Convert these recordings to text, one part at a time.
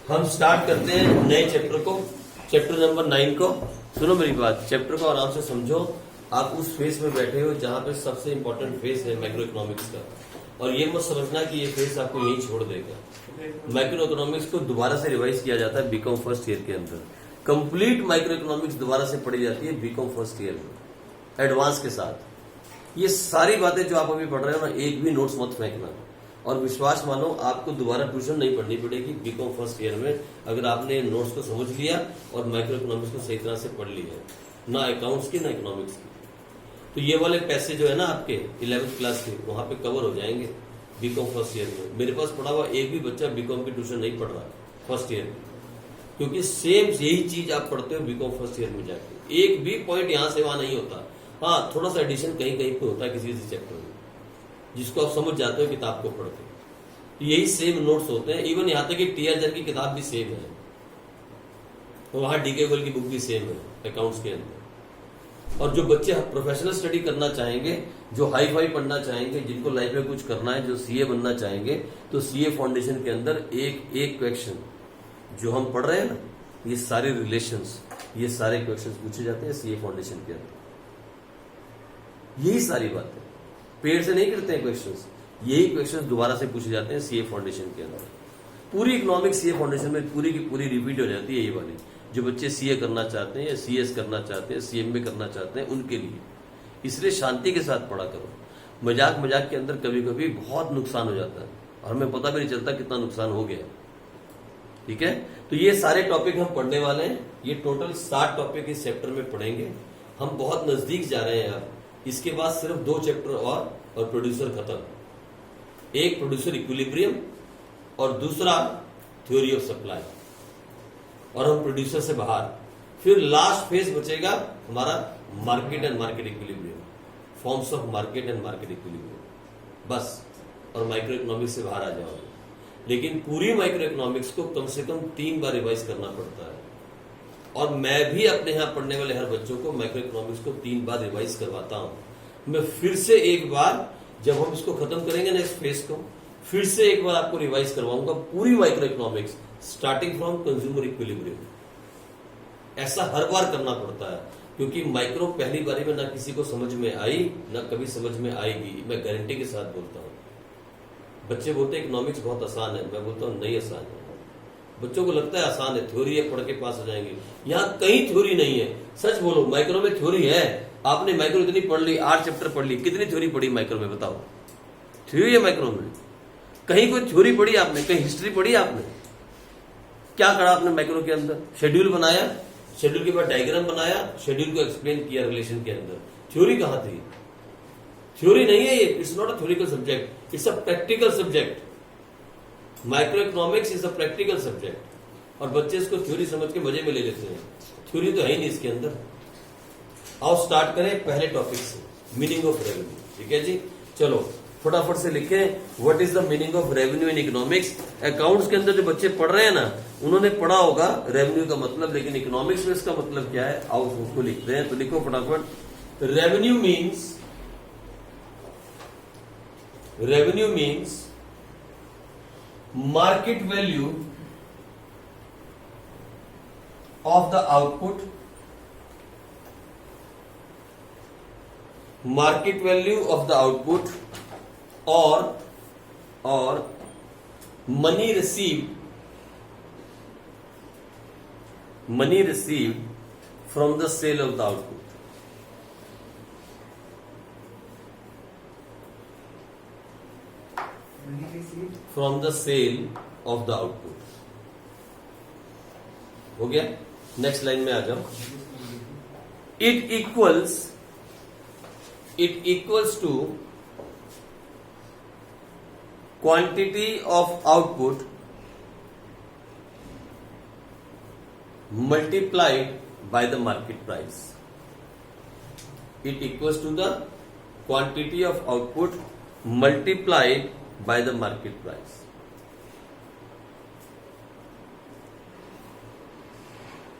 हम स्टार्ट करते हैं नए चैप्टर को, चैप्टर नंबर 9 को। सुनो मेरी बात, चैप्टर को आराम से समझो। आप उस फेज में बैठे हो जहां पे सबसे इंपॉर्टेंट फेज है माइक्रो इकोनॉमिक्स का, और ये मत समझना कि ये फेज आपको यहीं छोड़ देगा। माइक्रो इकोनॉमिक्स को दोबारा से रिवाइज किया जाता है बीकॉम फर्स्ट ईयर के अंदर। कंप्लीट माइक्रो इकोनॉमिक्स दोबारा से पढ़ी जाती है बीकॉम फर्स्ट ईयर में एडवांस के साथ। ये सारी बातें जो आप अभी पढ़ रहे हो ना, एक भी नोट्स मत फेंकना, और विश्वास मानो आपको दोबारा ट्यूशन नहीं पढ़नी पड़ेगी बीकॉम फर्स्ट ईयर में, अगर आपने नोट्स को समझ लिया और माइक्रो इकोनॉमिक्स को सही तरह से पढ़ लिया, ना अकाउंट्स की ना इकोनॉमिक्स की। तो ये वाले पैसे जो है ना आपके 11th क्लास के, वहां पे कवर हो जाएंगे बीकॉम फर्स्ट ईयर में। मेरे पास पढ़ा हुआ एक भी बच्चा बीकॉम की ट्यूशन नहीं पढ़ रहा फर्स्ट ईयर में, क्योंकि सेम यही चीज आप पढ़ते हो बीकॉम फर्स्ट ईयर में जाके। एक भी पॉइंट यहां से वहां नहीं होता। हाँ, थोड़ा सा एडिशन कहीं कहीं पे होता है किसी किसी चैप्टर में, जिसको आप समझ जाते हो किताब को पढ़ के। यही सेम नोट्स होते हैं। इवन यहाँ तक कि टीआर जन की किताब भी सेम है, तो वहां डीके गोल की बुक भी सेम है अकाउंट्स के अंदर। और जो बच्चे प्रोफेशनल स्टडी करना चाहेंगे, जो हाई फाई पढ़ना चाहेंगे, जिनको लाइफ में कुछ करना है, जो सीए बनना चाहेंगे, तो सीए फाउंडेशन के अंदर एक एक क्वेश्चन जो हम पढ़ रहे हैं ना, ये सारे रिलेशंस, ये सारे क्वेश्चन पूछे जाते हैं सीए फाउंडेशन के अंदर। यही सारी बातें पेड़ से नहीं करते हैं क्वेश्चंस, यही क्वेश्चंस दोबारा से पूछे जाते हैं सीए फाउंडेशन के अंदर। पूरी इकोनॉमिक्स सीए फाउंडेशन में पूरी की पूरी रिपीट हो जाती है ये वाली। जो बच्चे सीए करना चाहते हैं या सीएस करना चाहते हैं, सीएमए करना चाहते हैं, उनके लिए। इसलिए शांति के साथ पढ़ा करो। मजाक मजाक के अंदर कभी कभी बहुत नुकसान हो जाता है, और हमें पता भी नहीं चलता कितना नुकसान हो गया। ठीक है, तो ये सारे टॉपिक हम पढ़ने वाले हैं। ये टोटल 7 टॉपिक इस चैप्टर में पढ़ेंगे। हम बहुत नजदीक जा रहे हैं यार। इसके बाद सिर्फ 2 चैप्टर और प्रोड्यूसर खत्म। एक प्रोड्यूसर इक्विलिब्रियम और दूसरा थ्योरी ऑफ सप्लाई, और हम प्रोड्यूसर से बाहर। फिर लास्ट फेज बचेगा हमारा market and market equilibrium, forms of market and market equilibrium, बस। और माइक्रो इकोनॉमिक्स से बाहर आ जाओगे। लेकिन पूरी माइक्रो इकोनॉमिक्स को कम से कम 3 बार रिवाइज करना पड़ता है, और मैं भी अपने यहां पढ़ने वाले हर बच्चों को माइक्रो इकोनॉमिक्स को 3 बार रिवाइज करवाता हूं। मैं फिर से एक बार, जब हम इसको खत्म करेंगे ना इस फेज को, फिर से एक बार आपको रिवाइज करवाऊंगा पूरी micro economics, starting from consumer equilibrium. ऐसा हर बार करना पड़ता है, क्योंकि माइक्रो पहली बारी में ना किसी को समझ में आई, ना कभी समझ में आएगी। मैं गारंटी के साथ बोलता हूं। बच्चे बोलते हैं इकोनॉमिक्स बहुत आसान है, मैं बोलता हूं नहीं आसान है। बच्चों को लगता है आसान है, थ्योरी है, पढ़ के पास हो जाएंगे। यहां कहीं थ्योरी नहीं है। सच बोलो, माइक्रो में थ्योरी है। आपने माइक्रो इतनी पढ़ ली, 8 चैप्टर पढ़ ली, कितनी थ्योरी पढ़ी माइक्रो में बताओ? थ्योरी है माइक्रो में? कहीं कोई थ्योरी पढ़ी आपने? कहीं हिस्ट्री पढ़ी आपने? क्या करा आपने माइक्रो के अंदर? शेड्यूल बनाया, शेड्यूल के बाद डायग्राम बनाया, शेड्यूल को एक्सप्लेन किया रिलेशन के अंदर। थ्योरी कहां थी? थ्योरी नहीं है ये। It's not a theoretical subject, it's a practical subject. Micro economics is a practical subject, और बच्चे इसको थ्योरी समझ के मजे में ले लेते हैं। थ्योरी तो है ही नहीं इसके अंदर। आओ स्टार्ट करें पहले टॉपिक से, मीनिंग ऑफ रेवेन्यू। ठीक है जी, चलो फटाफट से लिखें, what is the meaning of revenue in economics. Accounts के अंदर जो बच्चे पढ़ रहे हैं ना, उन्होंने पढ़ा होगा रेवेन्यू का मतलब, लेकिन इकोनॉमिक्स में इसका मतलब क्या है, आओ उसको लिखते हैं। तो लिखो फटाफट। Revenue means market value of the output, market value of the output or money received from the sale of the output. From the sale of the output. हो गया? नेक्स्ट लाइन में आ जाओ। It equals to quantity of output multiplied by the market price. It equals to the quantity of output multiplied by the market price.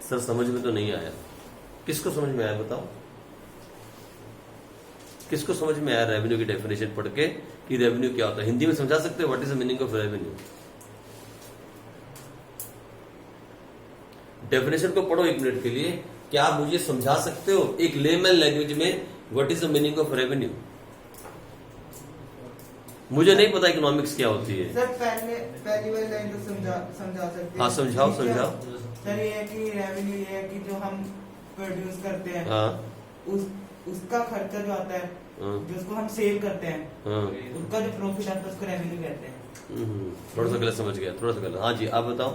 Sir समझ में तो नहीं आया। किसको समझ में आया बताओ? किसको समझ में आया रेवेन्यू की डेफिनेशन पढ़ के कि रेवेन्यू क्या होता है? हिंदी में समझा सकते हो? What is the meaning of revenue? Definition को पढ़ो 1 मिनट के लिए। क्या आप मुझे समझा सकते हो एक लेमैन लैंग्वेज में what is the meaning of revenue? मुझे नहीं पता इकोनॉमिक्स क्या होती है। सर पहली वाली लाइन तो समझा सकते हैं। हाँ समझाओ समझाओ। सर ये है कि रेवेन्यू ये है कि जो हम प्रोड्यूस करते हैं, हाँ उसका खर्चा जो आता है, हाँ जो उसको हम सेल करते हैं, हाँ। उसका जो प्रॉफिट आता है उसको रेवेन्यू कहते हैं। थोड़ा सा गलत समझ गया, थोड़ा सा गलत। हाँ जी आप बताओ।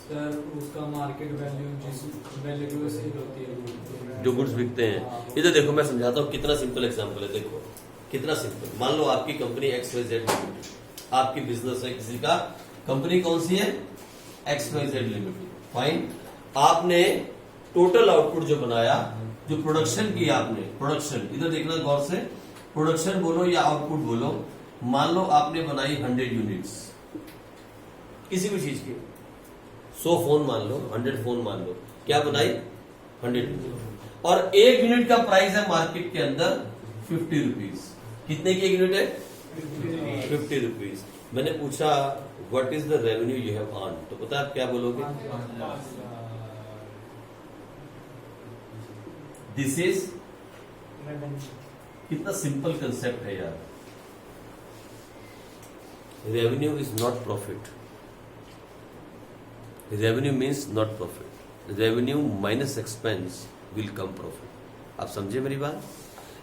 सर उसका मार्केट वैल्यू जिस वैल्यू से होती है जो गुड्स बिकते हैं। इधर देखो मैं समझाता हूँ, कितना सिंपल एग्जांपल है। देखो कितना सिंपल। मान लो आपकी कंपनी XYZ लिमिटेड, आपकी बिजनेस है किसी का, कंपनी कौन सी है? XYZ limited. फाइन। आपने टोटल आउटपुट जो बनाया, जो प्रोडक्शन की आपने, प्रोडक्शन इधर देखना गौर से, प्रोडक्शन बोलो या आउटपुट बोलो। मान लो आपने बनाई 100 यूनिट्स किसी भी चीज की, 100 फोन मान लो, 100 फोन मान लो, क्या बनाई? 100 यूनिट। और 1 यूनिट का प्राइस है मार्केट के अंदर 50 रुपीज। कितने की 1 यूनिट है? 50 रुपीज। मैंने पूछा what is the revenue you have earn, तो पता है आप क्या बोलोगे? दिस इज, कितना सिंपल कंसेप्ट है यार। Revenue is not profit. Revenue means not profit. Revenue minus expense will come profit. आप समझे मेरी बात?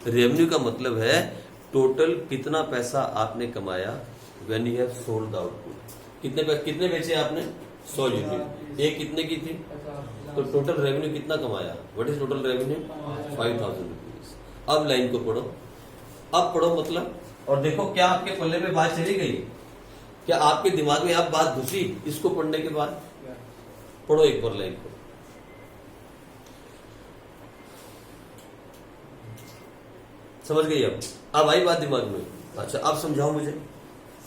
रेवेन्यू का मतलब है टोटल कितना पैसा आपने कमाया when you have sold the output. कितने बेचे आपने? 100 यूनिट। एक कितने की थी? तो टोटल रेवेन्यू कितना कमाया? What is total revenue? 5000 rupees. अब लाइन को पढ़ो, अब पढ़ो मतलब, और देखो क्या आपके पल्ले में बात चली गई? क्या आपके दिमाग में आप बात घुसी इसको पढ़ने के बाद? पढ़ो एक बार लाइन को। समझ गई? अब आई बात दिमाग में? अच्छा अब समझाओ मुझे।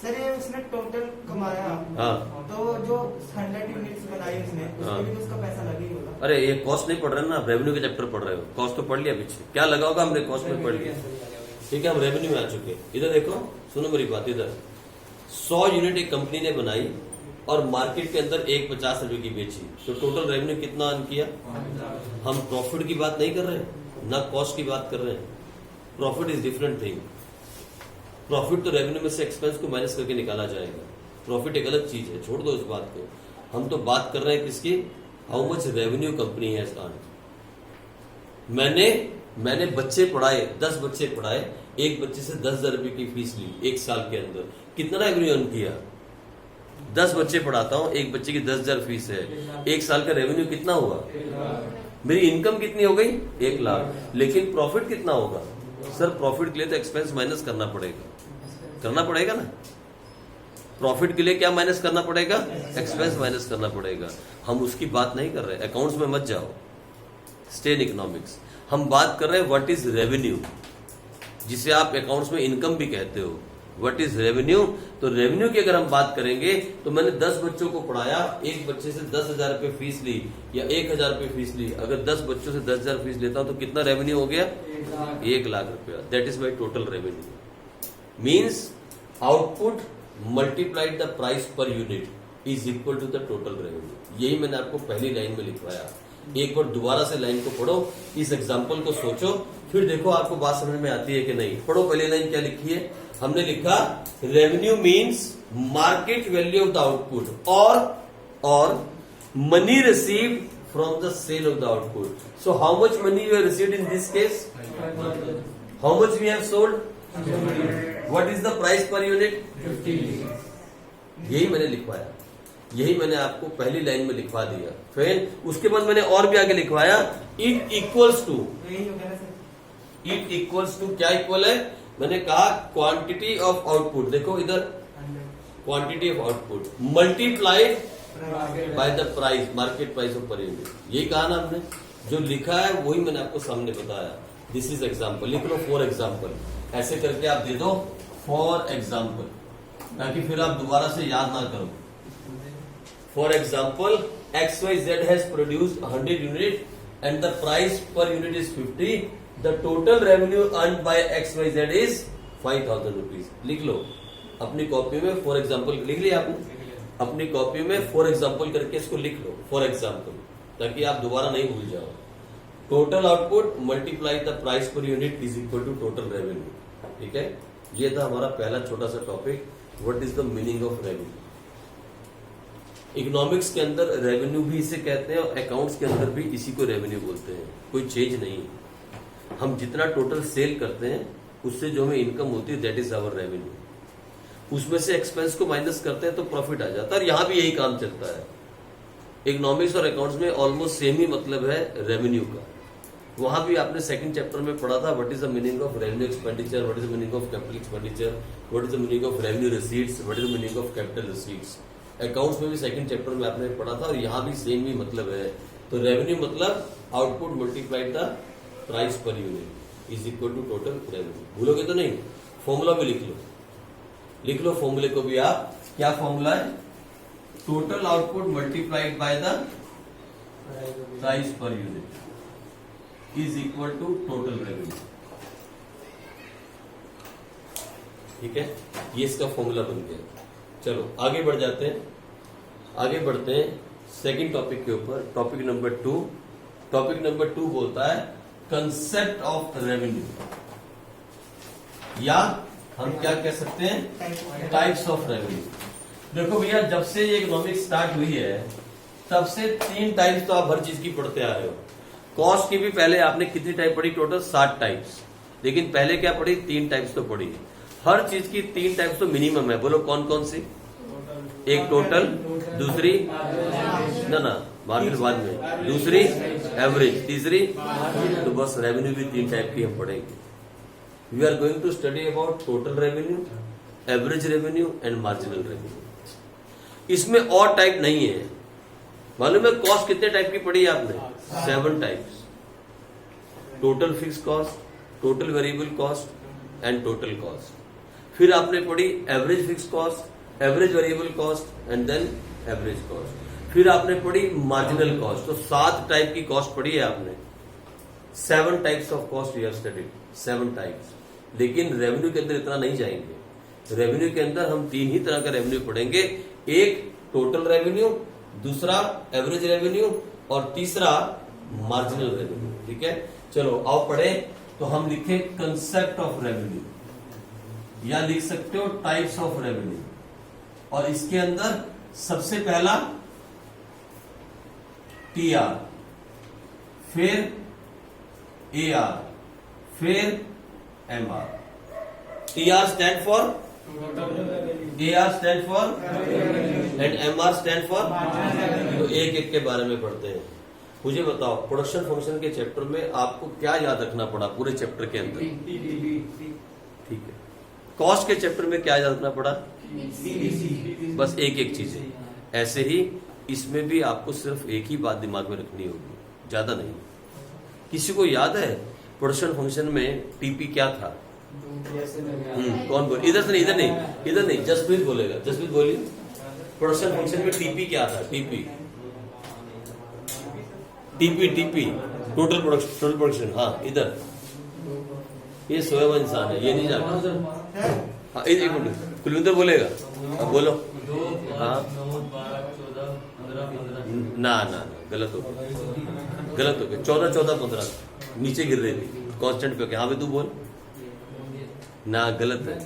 सर ये उसने टोटल कमाया, हाँ तो जो 100 यूनिट्स बनाई उसने, उसके लिए तो उसका पैसा लगे ही होगा। अरे ये कॉस्ट नहीं पढ़ रहे ना, रेवेन्यू के चैप्टर पढ़ रहे हो। कॉस्ट तो पढ़ लिया पीछे, क्या लगा होगा हमने कॉस्ट में पढ़ लिया। ठीक है हम रेवेन्यू में आ चुके। इधर देखो, सुनो मेरी बात। इधर 100 यूनिट एक कंपनी ने बनाई और मार्केट के अंदर 50 रुपए की बेची, तो टोटल रेवेन्यू कितना अर्न किया? हम प्रॉफिट की बात नहीं कर रहे हैं ना, कॉस्ट की बात कर रहे हैं। Profit is different thing. Profit तो रेवेन्यू में से एक्सपेंस को माइनस करके निकाला जाएगा। प्रॉफिट एक अलग चीज है, छोड़ दो इस बात को। हम तो बात कर रहे हैं किसकी? How much revenue company has earn. मैंने बच्चे पढ़ाए, 10 बच्चे पढ़ाए, एक बच्चे से 10,000 रुपए की फीस ली 1 साल के अंदर, कितना रेवेन्यू अर्न किया? 10 बच्चे पढ़ाता हूं, एक बच्चे की 10,000 फीस है, 1 साल का रेवेन्यू कितना हुआ? मेरी इनकम कितनी हो गई? 1 लाख। लेकिन प्रॉफिट कितना होगा? सर प्रॉफिट के लिए तो एक्सपेंस माइनस करना पड़ेगा ना। प्रॉफिट के लिए क्या माइनस करना पड़ेगा? एक्सपेंस माइनस करना पड़ेगा। हम उसकी बात नहीं कर रहे, अकाउंट्स में मत जाओ, स्टे इन इकोनॉमिक्स। हम बात कर रहे हैं व्हाट इज रेवेन्यू, जिसे आप अकाउंट्स में इनकम भी कहते हो। What is revenue? तो रेवेन्यू की अगर हम बात करेंगे तो मैंने 10 बच्चों को पढ़ाया, एक बच्चे से 10,000 रुपए फीस ली या 1,000 रुपए फीस ली। अगर 10 बच्चों से 10,000 फीस लेता हूं तो कितना रेवेन्यू हो गया? 1 लाख रुपया। That is my total revenue. Means output multiplied the price per unit is equal to the total revenue. यही मैंने आपको पहली लाइन में लिखवाया। एक बार दोबारा से लाइन को पढ़ो, इस एग्जाम्पल को सोचो, फिर देखो आपको बात समझ में आती है कि नहीं। पढ़ो पहली लाइन क्या लिखी है? हमने लिखा revenue means market value of the output और money received from the sale of the output. So how much money you have received in this case? How much we have sold? What is the price per unit? 50। यही मैंने लिखवाया, यही मैंने आपको पहली line में लिखवा दिया। फिर उसके बाद मैंने और भी आगे लिखवाया, it equals to, it equals to क्या इक्वल है? मैंने कहा क्वांटिटी ऑफ आउटपुट। देखो इधर, quantity of output multiplied by the price, market price of per unit. यही कहा ना हमने, जो लिखा है वही मैंने आपको सामने बताया। This is example. लिख लो फॉर एग्जाम्पल, ऐसे करके आप दे दो फॉर एग्जाम्पल, ताकि फिर आप दोबारा से याद ना करो। For example XYZ has produced 100 unit and the price per unit is 50. The total revenue earned by XYZ is 5,000 rupees. लिख लो अपनी कॉपी में फॉर एग्जाम्पल। लिख लिया आपने? अपनी कॉपी में फॉर एग्जाम्पल करके इसको लिख लो, फॉर एग्जाम्पल, ताकि आप दोबारा नहीं भूल जाओ। Total output multiply the price per unit is equal to total revenue. ठीक है, ये था हमारा पहला छोटा सा topic, what is the meaning of revenue. Economics के अंदर रेवेन्यू भी इसे कहते हैं और अकाउंट्स के अंदर भी इसी को रेवेन्यू बोलते हैं, कोई चेंज नहीं है। हम जितना टोटल सेल करते हैं उससे जो हमें इनकम होती है दैट इज आवर रेवेन्यू। उसमें से एक्सपेंस को माइनस करते हैं तो प्रॉफिट आ जाता है, और यहां भी यही काम चलता है। इकोनॉमिक्स और अकाउंट्स में ऑलमोस्ट सेम ही मतलब है रेवेन्यू का। वहां भी आपने सेकंड चैप्टर में पढ़ा था what is the meaning of revenue expenditure, what is the meaning of capital expenditure, what is the meaning of revenue receipts, what is the meaning of capital receipts. Accounts में भी second chapter में आपने पढ़ा था, और यहां भी same ही मतलब है। तो रेवेन्यू मतलब output multiplied the price per unit is equal to total revenue. भूलोगे तो नहीं, फॉर्मूला भी लिख लो फॉर्मूले को भी आप। क्या फॉर्मूला है? Total output multiplied by the price per unit is equal to total revenue. ठीक है, ये इसका फॉर्मूला बन गया। चलो आगे बढ़ जाते हैं, आगे बढ़ते हैं सेकंड टॉपिक के ऊपर। Topic number 2। टॉपिक नंबर 2 बोलता है कंसेप्ट ऑफ रेवेन्यू, या हम क्या कह सकते हैं, टाइप्स ऑफ रेवेन्यू। देखो भैया, जब से ये इकोनॉमिक्स स्टार्ट हुई है तब से 3 टाइप्स तो आप हर चीज की पढ़ते आ रहे हो। कॉस्ट की भी पहले आपने कितनी टाइप पढ़ी? Total 7 types. लेकिन पहले क्या पढ़ी? 3 टाइप्स तो पढ़ी। हर चीज की 3 टाइप्स तो मिनिमम है। बोलो कौन कौन सी? एक टोटल, दूसरी ना मार्जिनल बाद में, दूसरी एवरेज, तीसरी तो बस रेवेन्यू भी 3 टाइप की हम पढ़ेंगे। We are going to study about total revenue, average revenue and marginal revenue. इसमें और टाइप नहीं है। मालूम है कॉस्ट कितने टाइप की पढ़ी है आपने? 7 types. Total fix cost, total variable cost and total cost. फिर आपने पढ़ी average fix cost, average variable cost and then average cost. फिर आपने पढ़ी मार्जिनल कॉस्ट। तो 7 टाइप की कॉस्ट पढ़ी है आपने। 7 types of cost you have studied, 7 types. लेकिन रेवेन्यू के अंदर इतना नहीं जाएंगे। रेवेन्यू के अंदर हम 3 ही तरह का रेवेन्यू पढ़ेंगे। एक टोटल रेवेन्यू, दूसरा एवरेज रेवेन्यू और तीसरा मार्जिनल रेवेन्यू। ठीक है, चलो आओ पढ़े। तो हम लिखे कंसेप्ट ऑफ रेवेन्यू, या लिख सकते हो टाइप्स ऑफ रेवेन्यू। और इसके अंदर सबसे पहला TR, फिर AR, फिर MR। TR stand for, AR stand for and MR stand for. तो एक एक के बारे में पढ़ते हैं। मुझे बताओ प्रोडक्शन फंक्शन के चैप्टर में आपको क्या याद रखना पड़ा पूरे चैप्टर के अंदर? ठीक है। कॉस्ट के चैप्टर में क्या याद रखना पड़ा? बस एक एक चीज है। ऐसे ही इसमें भी आपको सिर्फ एक ही बात दिमाग में रखनी होगी, ज्यादा नहीं। किसी को याद है प्रोडक्शन फंक्शन में टीपी क्या था? कौन बोल? इधर से नहीं, इधर नहीं, इधर नहीं, जसप्रीत बोलेगा। जसप्रीत बोलिए, प्रोडक्शन फंक्शन में टीपी क्या था? TP TP TP total production. हाँ इधर, ये सोया हुआ इंसान है, ये नहीं जानता। हाँ एक मिनट, कुलविंदर बोलेगा। अब बोलो। हाँ ना ना ना, गलत हो गया, गलत हो गया। 14 14 15 नीचे गिर रही थी कांस्टेंट पे। हाँ भाई तू बोल ना, गलत है।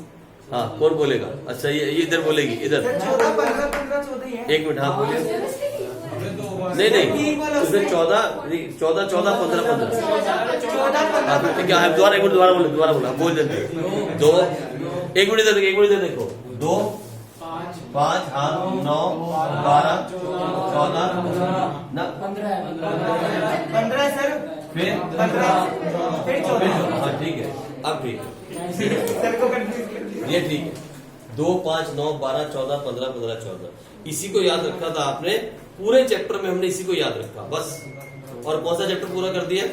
हाँ कौन बोलेगा? अच्छा ये इधर बोलेगी, इधर। 14 15 15 14 ही है। एक मिनट, हाँ बोलिए। नहीं नहीं, उसमें 14 14 14 15 15। हाँ ठीक है, दोबारा बोलो, बोल देते। 2 एक मिनट इधर, एक मिनट इधर देखो। 2 5 हाँ 9 12 14 ना 15 सर, फिर 15 फिर 14। हाँ ठीक है, अब ठीक है, सर को कंफ्यूज कर दिया। ये ठीक है। 2 5 9 12 14 15 15 14 इसी को याद रखा था आपने। पूरे चैप्टर में हमने इसी को याद रखा बस। और कौन सा चैप्टर पूरा कर दिया?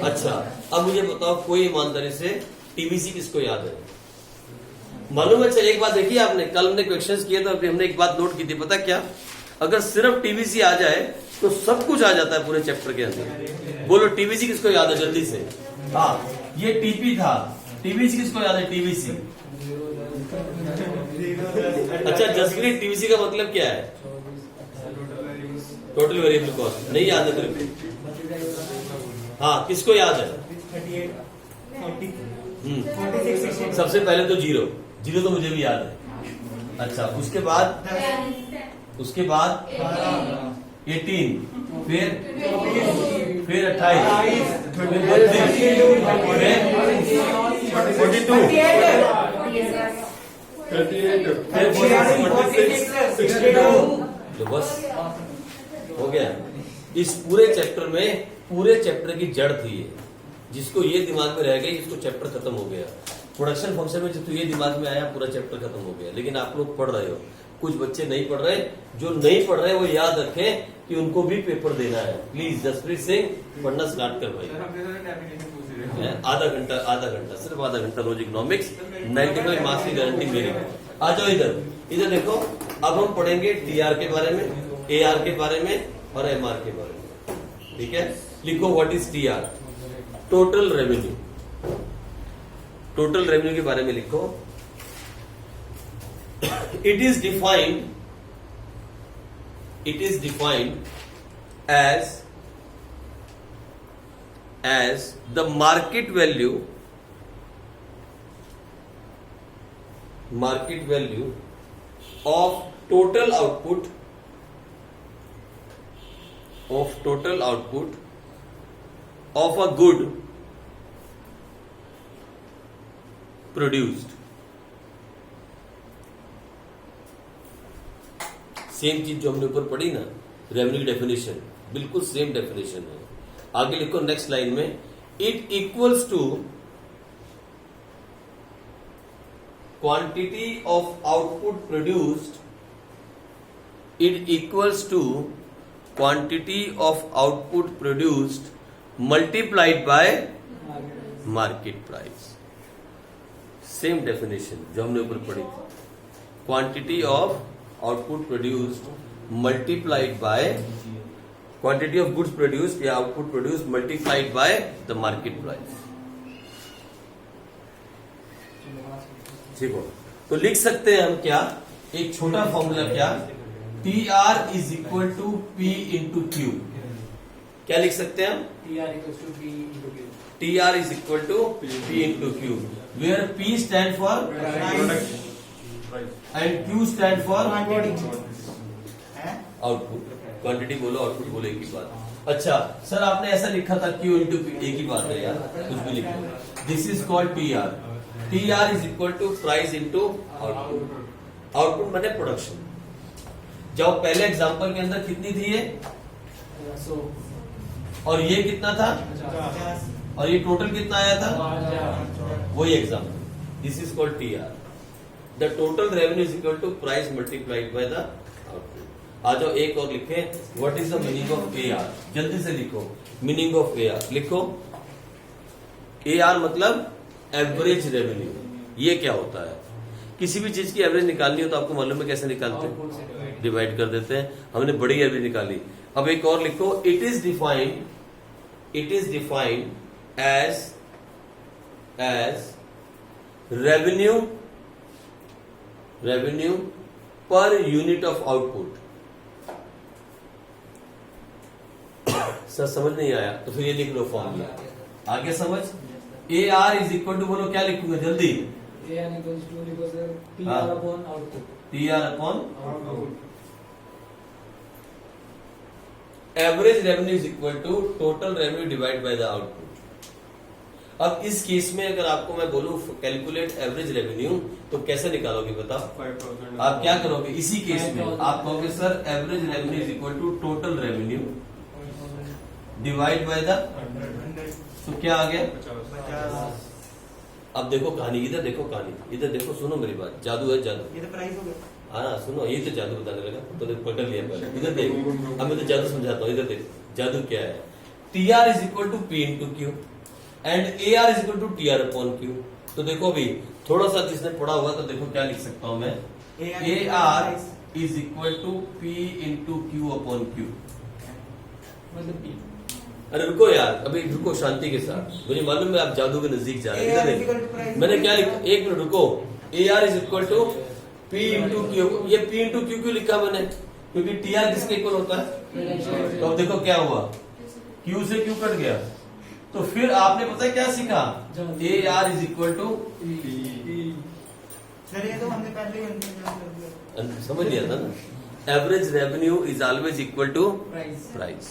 अच्छा, अब मुझे बताओ कोई ईमानदारी से टीबीसी किसको याद है? मालूम है? एक बात देखिए आपने, कल हमने क्वेश्चंस किए तो हमने एक बात नोट की थी, पता क्या? अगर सिर्फ टीबीसी आ जाए तो सब कुछ आ जाता है पूरे चैप्टर के अंदर। बोलो टीबीसी किसको याद है जल्दी से? हाँ ये टीपी था। टीबीसी किसको याद है? टीबीसी। अच्छा जसप्रीत, टीबीसी का मतलब क्या है? टोटल वेरिएबल कॉस्ट नहीं याद है तेरे को? हाँ, किसको याद है? 38 40 हम्म, 46 16 सबसे पहले तो जीरो जीरो तो मुझे भी याद है। अच्छा, उसके बाद 18, फिर 28, फिर 32, तो बस हो गया। इस पूरे चैप्टर की जड़ थी ये, जिसको ये दिमाग में रह गई, इसको चैप्टर खत्म हो गया। प्रोडक्शन फंक्शन में जब ये दिमाग में आया, पूरा चैप्टर खत्म हो गया। लेकिन आप लोग पढ़ रहे हो, कुछ बच्चे नहीं पढ़ रहे। जो नहीं पढ़ रहे वो याद रखें कि उनको भी पेपर देना है। प्लीज जसप्रीत सिंह, पढ़ना स्टार्ट कर भाई। आधा घंटा सिर्फ आधा घंटा रोज इकोनॉमिक्स, 95 मार्क्स की गारंटी मेरी। आ जाओ इधर देखो। अब हम पढ़ेंगे टीआर के बारे में, एआर के बारे में और एमआर के बारे में। ठीक है, लिखो what is TR, total revenue. Total revenue के बारे में लिखो। It is defined as the market value of total output of a good produced। Same चीज जो हमने ऊपर पढ़ी ना, रेवेन्यू की डेफिनेशन बिल्कुल सेम डेफिनेशन है। आगे लिखो नेक्स्ट लाइन में, it equals to quantity of output produced, it equals to quantity of output produced multiplied by market price. Same definition जो हमने ऊपर पढ़ी थी, quantity of output produced multiplied by quantity of goods produced या output produced multiplied by the market price. ठीक हो, तो लिख सकते हैं हम क्या, एक छोटा फॉर्मूला क्या, T R is equal to P into Q. क्या लिख सकते हैं हम? T R is equal to P into Q, where P stand for and Q stand for output. Quantity बोलो, आउटपुट बोलो, एक ही बात। अच्छा सर, आपने ऐसा लिखा था क्यू इंटू पी, एक ही बात है यार, कुछ भी लिखो। This is called T R. T R is equal to price into output. Output माने प्रोडक्शन। जब पहले एग्जांपल के अंदर कितनी थी ये, और ये कितना था, और ये टोटल कितना आया था, वही example. This is called T R. The total revenue is equal to price multiplied by the output. आ जाओ एक और लिखे, what is the meaning of A R. जल्दी से लिखो मीनिंग ऑफ ए आर। लिखो ए आर मतलब एवरेज रेवेन्यू। ये क्या होता है? किसी भी चीज की एवरेज निकालनी हो तो आपको मालूम है कैसे निकालते हैं, डिवाइड कर देते हैं। हमने बड़ी एवरेज निकाली। अब एक और लिखो, it is defined as revenue per unit of output. Sir समझ नहीं आया तो फिर ये लिख लो फॉर्मूला, आगे समझ। A R is equal to, बोलो क्या लिखूंगा जल्दी, T R upon average revenue is equal to total revenue divide by the output. अब इस केस में अगर आपको मैं बोलूं कैलकुलेट एवरेज रेवेन्यू, तो कैसे निकालोगे बताओ? आप क्या करोगे इसी केस में? आप कहोगे sir average revenue is equal to total revenue divide by the, तो क्या आ गया 50। अब देखो कहानी, इधर देखो कहानी, इधर देखो, सुनो मेरी बात, जादू है जादू। ये तो प्राइस हो गया। हाँ सुनो, ये तो जादू बताने लगा, तो पकड़ लिया पहले। इधर देख, अब मैं तो जादू समझाता हूँ। इधर देख जादू क्या है। T R is equal to P into Q and A R is equal to T R upon Q. तो देखो अभी थोड़ा सा जिसने पढ़ा हुआ, तो देखो क्या लिख सकता हूं मैं, A R is equal to P into Q upon Q. अरे रुको यार, अभी रुको शांति के साथ, मुझे मालूम है आप जादू के नजदीक जा रहे हैं। मैंने क्या लिखा, एक मिनट रुको। A R is equal to P into Q, ये पी इंटू क्यू क्यों लिखा मैंने? क्योंकि टीआर किसके इक्वल होता है। तो अब देखो क्या हुआ, क्यू से क्यू कट गया। तो फिर आपने पता है क्या सीखा, A R is equal to, sir ये तो हमने पहले ही अंडरस्टैंड कर दिया। समझ लिया था ना। Average revenue is always equal to price.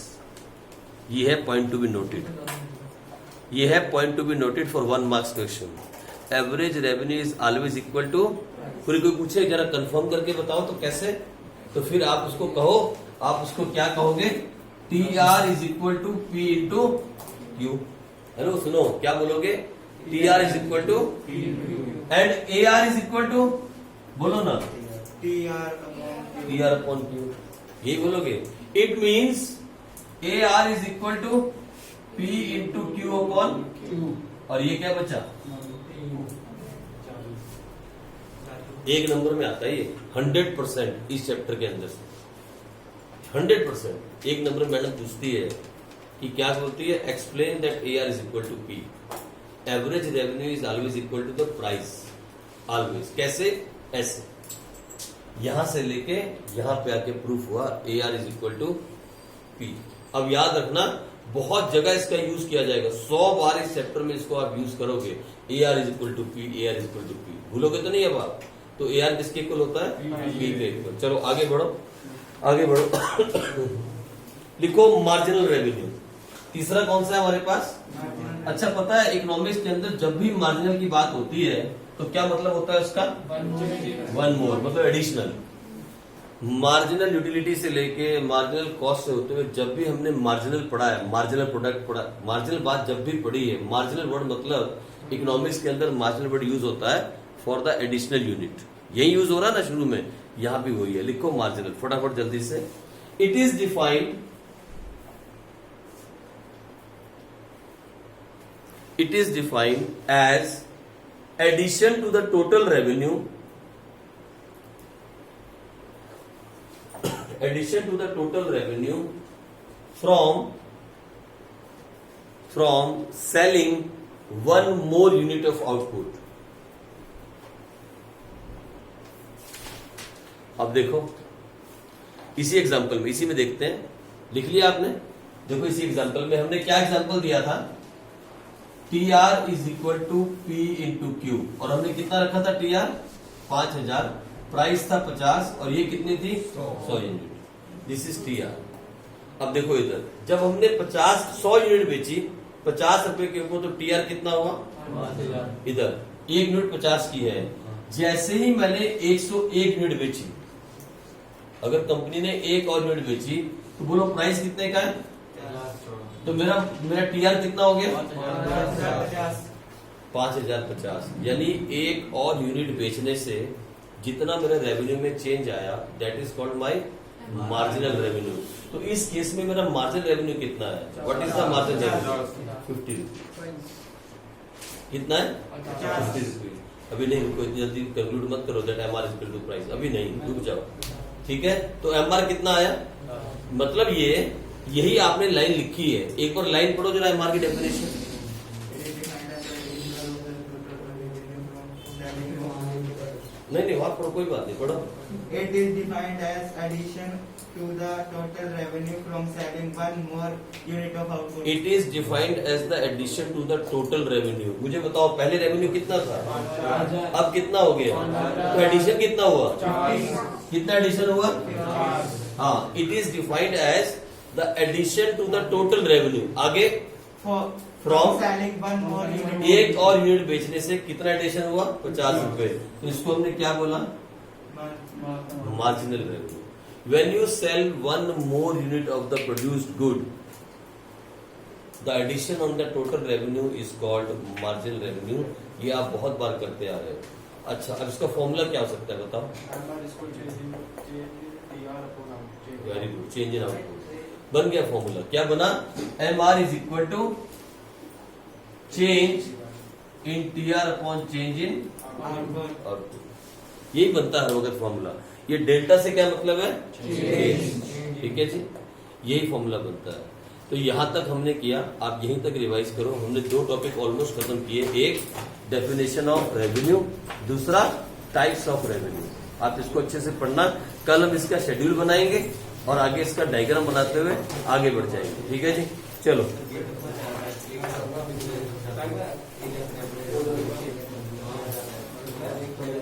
ये है पॉइंट टू बी नोटेड, ये है point to be noted for 1 marks question. Average revenue is always equal to, फिर कोई पूछे जरा कंफर्म करके बताओ तो कैसे, तो फिर आप उसको कहो, आप उसको क्या कहोगे, T R is equal to P into Q. Hello सुनो क्या बोलोगे, T R is equal to and A R is equal to, बोलो ना, T R T R upon Q, यही बोलोगे। It means A R is equal to P into Q upon Q, और ये क्या बचा, एक नंबर में आता है ये 100% इस चैप्टर के अंदर से 100%। एक नंबर मैडम पूछती है कि क्या बोलती है, explain that A R is equal to P, average revenue is always equal to the price, always. कैसे, ऐसे यहां से लेके यहां पे आके प्रूफ हुआ A R is equal to P. अब याद रखना बहुत जगह इसका यूज किया जाएगा, 100 बार इस चैप्टर में इसको आप यूज करोगे, A R is equal to P, A R is equal to P, भूलोगे तो नहीं अब आप। तो ए आर किसके इक्वल होता है, पी के इक्वल। चलो आगे बढ़ो, आगे बढ़ो। लिखो मार्जिनल रेवेन्यू, तीसरा कौन सा है हमारे पास। अच्छा पता है इकोनॉमिक्स के अंदर जब भी मार्जिनल की बात होती है तो क्या मतलब होता है उसका, 1 मोर, मतलब एडिशनल। मार्जिनल यूटिलिटी से लेके मार्जिनल कॉस्ट से होते हुए जब भी हमने मार्जिनल पढ़ा है, मार्जिनल प्रोडक्ट पढ़ा, मार्जिनल बात जब भी पढ़ी है, मार्जिनल वर्ड मतलब इकोनॉमिक्स के अंदर मार्जिनल वर्ड यूज होता है फॉर द एडिशनल यूनिट। यही यूज हो रहा है ना शुरू में, यहां भी वही है। लिखो मार्जिनल फटाफट जल्दी से। It is defined, it is defined as addition to the total revenue, addition to the total revenue from selling one more unit of output। अब देखो इसी एग्जांपल में, इसी में देखते हैं, लिख लिया आपने। देखो इसी एग्जांपल में हमने क्या एग्जांपल दिया था, T R is equal to P into Q, और हमने कितना रखा था, टी आर 5000, प्राइस था 50, और ये कितनी थी 100 unit. This is T R. अब देखो इधर जब हमने 100 यूनिट बेची 50 रुपए के ऊपर, तो टी आर कितना हुआ, इधर 1 यूनिट 50 की है। जैसे ही मैंने 101 यूनिट बेची, अगर कंपनी ने एक और यूनिट बेची तो बोलो प्राइस कितने का है, तो मेरा टी आर कितना हो गया, 5050। यानी एक और यूनिट बेचने से जितना मेरे रेवेन्यू में चेंज आया, that is called my marginal revenue. तो इस केस में मेरा मार्जिनल रेवेन्यू कितना है, what is the marginal revenue, 50 कितना है, 50 रुपीज। अभी नहीं, रुको इतनी जल्दी कंक्लूड मत करो that M R is equal to price, अभी नहीं, रुक जाओ, ठीक है। तो एम आर कितना आया, मतलब यही आपने लाइन लिखी है। एक और लाइन पढ़ो जरा एम आर की डेफिनेशन। नहीं वहां पढ़ो, कोई बात नहीं, पढ़ो। It is defined as addition to the total revenue from selling one more unit of output. It is defined as the addition to the total revenue. मुझे बताओ पहले रेवेन्यू कितना था, अब कितना हो गया, तो एडिशन कितना हुआ, कितना एडिशन हुआ, हाँ। It is defined as the addition to the total revenue. आगे From selling one more unit. एक और यूनिट बेचने से कितना एडिशन हुआ, 50 रुपए। तो इसको हमने क्या बोला, marginal revenue. When you sell one more unit of the produced good, the addition on the total revenue is called marginal revenue। ये आप बहुत बार करते आ रहे हो। अच्छा अब इसका फॉर्मूला क्या हो सकता है बताओ, very good, change in output बन गया फॉर्मूला। क्या बना, M R is equal to change in T R upon change in output. यही बनता है वक्त फॉर्मूला। ये डेल्टा से क्या मतलब है, ठीक है जी, यही फॉर्मूला बनता है। तो यहां तक हमने किया, आप यहीं तक रिवाइज करो। हमने 2 टॉपिक ऑलमोस्ट खत्म किए, एक डेफिनेशन ऑफ रेवेन्यू, दूसरा टाइप्स ऑफ रेवेन्यू। आप इसको अच्छे से पढ़ना। कल हम इसका शेड्यूल बनाएंगे और आगे इसका डायग्राम बनाते हुए आगे बढ़ जाएंगे। ठीक है जी, चलो।